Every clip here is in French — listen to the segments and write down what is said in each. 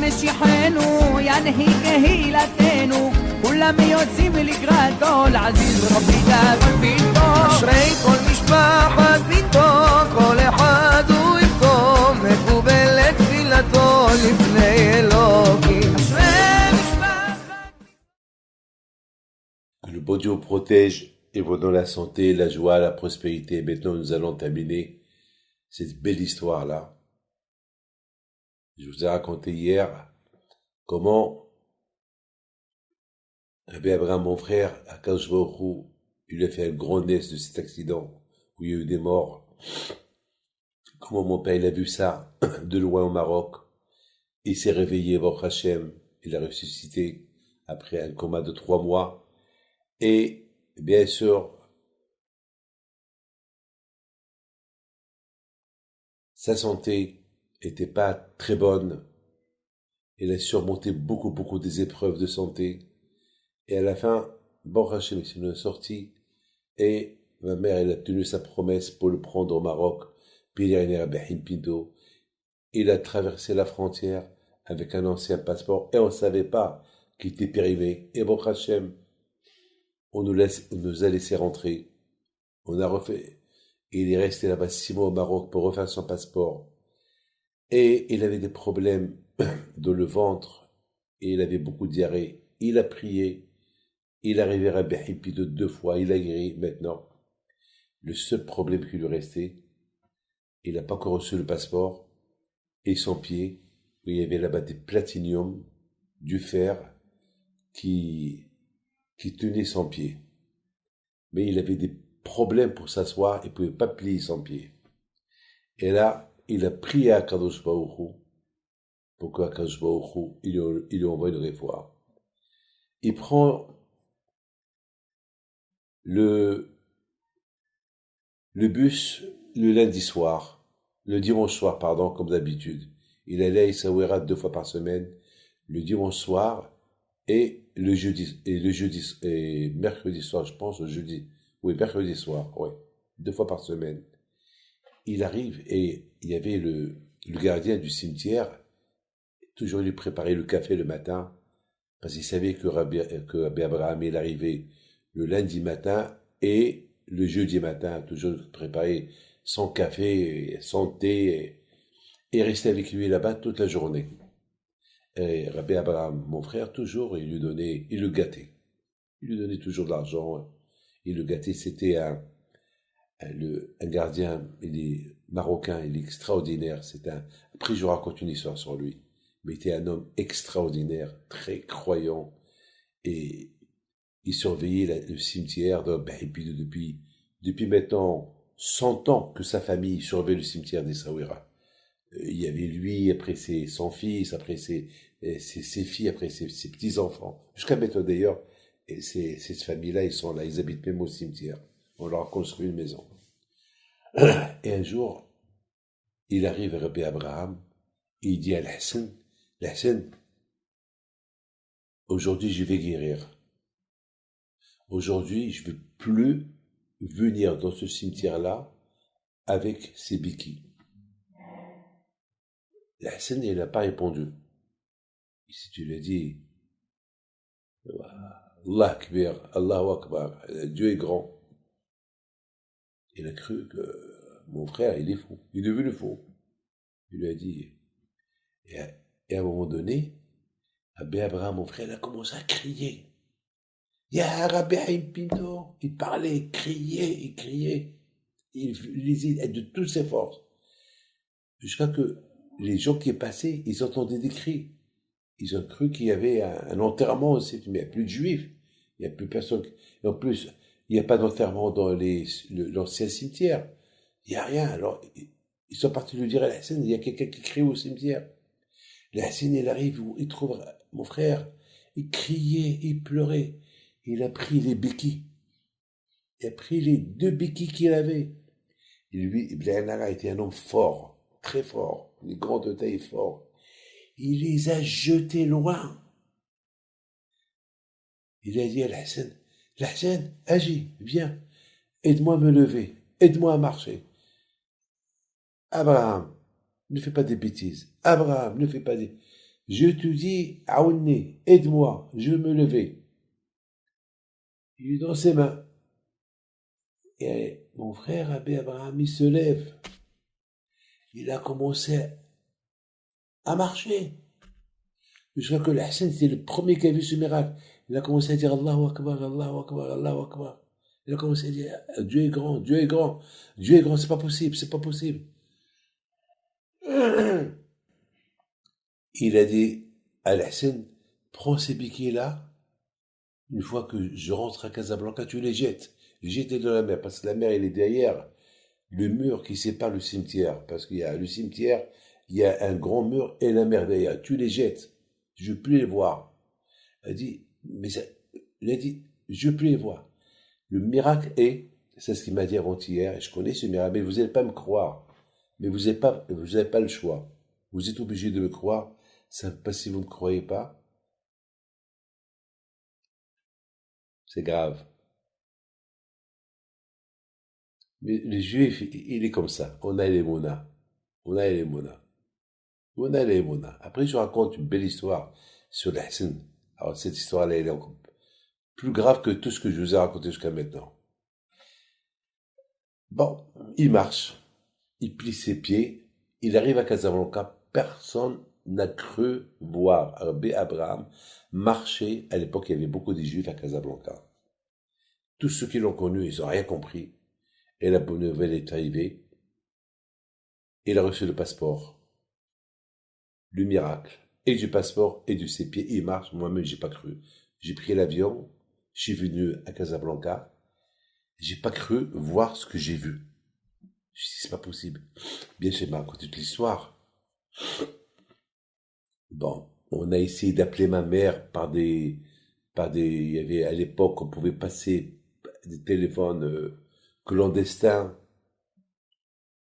משיחנו ינהיג קהילתנו כולם יוצאים לקראת כל עזיז רבי דאגון ביתו אשרי כל משפחת ביתו כל אחד הוא יבכו מקובלת תפילתו לפני אלוקים אשרי משפחת Que le bon Dieu vous protège et vous donne la santé, la joie, la prospérité. Maintenant, nous allons terminer cette belle histoire-là. Je vous ai raconté hier comment Rabbi Abraham, mon frère, à Akadosh Baruch Hu, il a fait un grand nez de cet accident où il y a eu des morts. Comment mon père, il a vu ça de loin au Maroc. Il s'est réveillé, Baruch Hashem, il a ressuscité après un coma de 3 mois. Et bien sûr, sa santé était pas très bonne. Il a surmonté beaucoup des épreuves de santé. Et à la fin, Baruch Hashem, il s'en est sorti. Et ma mère, elle a tenu sa promesse pour le prendre au Maroc. Puis il est arrivé à Bahim Pinto. Il a traversé la frontière avec un ancien passeport. Et on ne savait pas qu'il était périmé. Et Baruch Hashem, on nous a laissé rentrer. On a refait. Il est resté là-bas 6 mois au Maroc pour refaire son passeport. Et il avait des problèmes dans le ventre. Et il avait beaucoup de diarrhée. Il a prié. Il est arrivé à Bahim Pinto 2 fois. Il a guéri. Maintenant, le seul problème qui lui restait, il n'a pas encore reçu le passeport. Et son pied, où il y avait là-bas des platinium, du fer, qui tenait son pied. Mais il avait des problèmes pour s'asseoir, il ne pouvait pas plier son pied. Et là, il a prié à Akadosh Baruch Hu, pour qu'Akadosh Baruch Hu, il lui envoie une réfoire. Il prend le bus le lundi soir, le dimanche soir, pardon, comme d'habitude. Il allait à Essaouira 2 fois par semaine, le dimanche soir, et mercredi soir, je pense, mercredi soir, 2 fois par semaine. Il arrive et il y avait le gardien du cimetière, toujours lui préparait le café le matin, parce qu'il savait que Rabbi Abraham, il arrivait le lundi matin et le jeudi matin, toujours préparer son café, son thé, et rester avec lui là-bas toute la journée. Et Rabbi Abraham, mon frère, toujours, il le gâtait. Il lui donnait toujours de l'argent. Il le gâtait. C'était un gardien, il est marocain, il est extraordinaire. Après, je vous raconte une histoire sur lui. Mais il était un homme extraordinaire, très croyant. Et il surveillait le cimetière depuis maintenant 100 ans que sa famille surveille le cimetière d'Essaouira. Il y avait lui, après son fils, après ses filles, après ses petits-enfants. Jusqu'à maintenant d'ailleurs, et cette famille-là, ils sont là, ils habitent même au cimetière. On leur a construit une maison. Et un jour, il arrive à Rabbi Abraham, il dit à Hassan, aujourd'hui je vais guérir. Aujourd'hui, je ne vais plus venir dans ce cimetière-là avec ces béquilles. Hassan, il n'a pas répondu. Et si tu lui dis, Allah Akbar, Allahu Akbar, Dieu est grand. Il a cru que mon frère, il est fou. Il est devenu fou. Il lui a dit, et à un moment donné, Rabbi Abraham, mon frère, il a commencé à crier. Ya Rabbi Pinto, il parlait, il criait. Il lisait de toutes ses forces. Jusqu'à que les gens qui passaient, ils entendaient des cris. Ils ont cru qu'il y avait un enterrement aussi, mais il n'y a plus de juifs. Il n'y a plus personne. Et en plus, il n'y a pas d'enterrement dans l'ancien cimetière. Il n'y a rien. Alors, ils sont partis lui dire à la scène, il y a quelqu'un qui crie au cimetière. La scène, il arrive, il trouve mon frère. Il criait, il pleurait. Il a pris les béquilles. Il a pris les 2 béquilles qu'il avait. Et lui, Ibn Anara était un homme fort, très fort, une grande taille fort. Il les a jetés loin. Il a dit à Hassan, agis, viens, aide-moi à me lever, aide-moi à marcher. Abraham, ne fais pas des bêtises. Abraham, ne fais pas des... Je te dis, Aouni, aide-moi, je veux me lever. Il est dans ses mains. Et mon frère Abbé Abraham, il se lève. Il a commencé à marcher. Jusqu'à que l'Hassan, c'était le premier qui a vu ce miracle. Il a commencé à dire Allahu Akbar, Allahu Akbar, Allahu Akbar. Il a commencé à dire Dieu est grand, Dieu est grand, Dieu est grand, c'est pas possible, c'est pas possible. Il a dit à Al-Hassan, prends ces biquets-là, une fois que je rentre à Casablanca, tu les jettes. Jette-les dans la mer, parce que la mer, elle est derrière le mur qui sépare le cimetière. Parce qu'il y a le cimetière, il y a un grand mur et la mer derrière. Tu les jettes. Je ne veux plus les voir. Il a dit, je ne veux plus les voir. Le miracle est, c'est ce qu'il m'a dit avant-hier, et je connais ce miracle, mais vous n'allez pas me croire. Mais vous n'avez pas le choix. Vous êtes obligé de me croire. Parce que si vous ne me croyez pas, c'est grave. Mais le juif, il est comme ça. On a les monas. On a les monas. On a les monas. Après, je raconte une belle histoire sur l'Hassan. Alors, cette histoire-là, elle est encore plus grave que tout ce que je vous ai raconté jusqu'à maintenant. Bon, il marche. Il plie ses pieds. Il arrive à Casablanca. Personne n'a cru voir Abbé Abraham marcher. À l'époque, il y avait beaucoup de juifs à Casablanca. Tous ceux qui l'ont connu, ils n'ont rien compris. Et la bonne nouvelle est arrivée. Il a reçu le passeport. Le miracle. Et du passeport et de ses pieds. Il marche. Moi-même, j'ai pas cru. J'ai pris l'avion. Je suis venu à Casablanca. J'ai pas cru voir ce que j'ai vu. Je dis, c'est pas possible. Bien sûr, il m'a raconté toute l'histoire. Bon, on a essayé d'appeler ma mère il y avait, à l'époque, on pouvait passer des téléphones clandestins.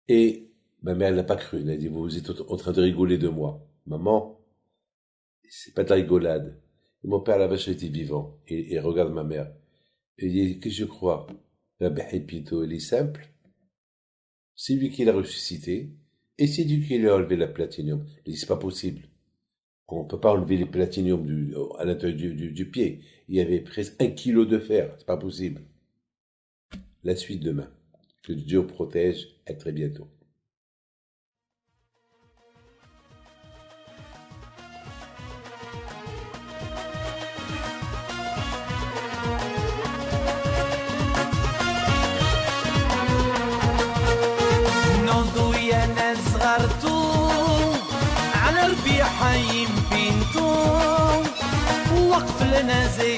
Et ma mère n'a pas cru. Elle a dit, vous êtes en train de rigoler de moi. Maman, c'est pas de la rigolade. Et mon père, la vache, était vivant. Et regarde ma mère. Et il dit, qu'est-ce que je crois? La Pito, il est simple. C'est lui qui l'a ressuscité. Et c'est lui qui lui a enlevé la platinium. Il dit, c'est pas possible. On ne peut pas enlever les platinium à l'intérieur du pied. Il y avait presque 1 kilo de fer. C'est pas possible. La suite demain. Que Dieu protège. À très bientôt. على ربيع حيم بنتو وقف لنا زي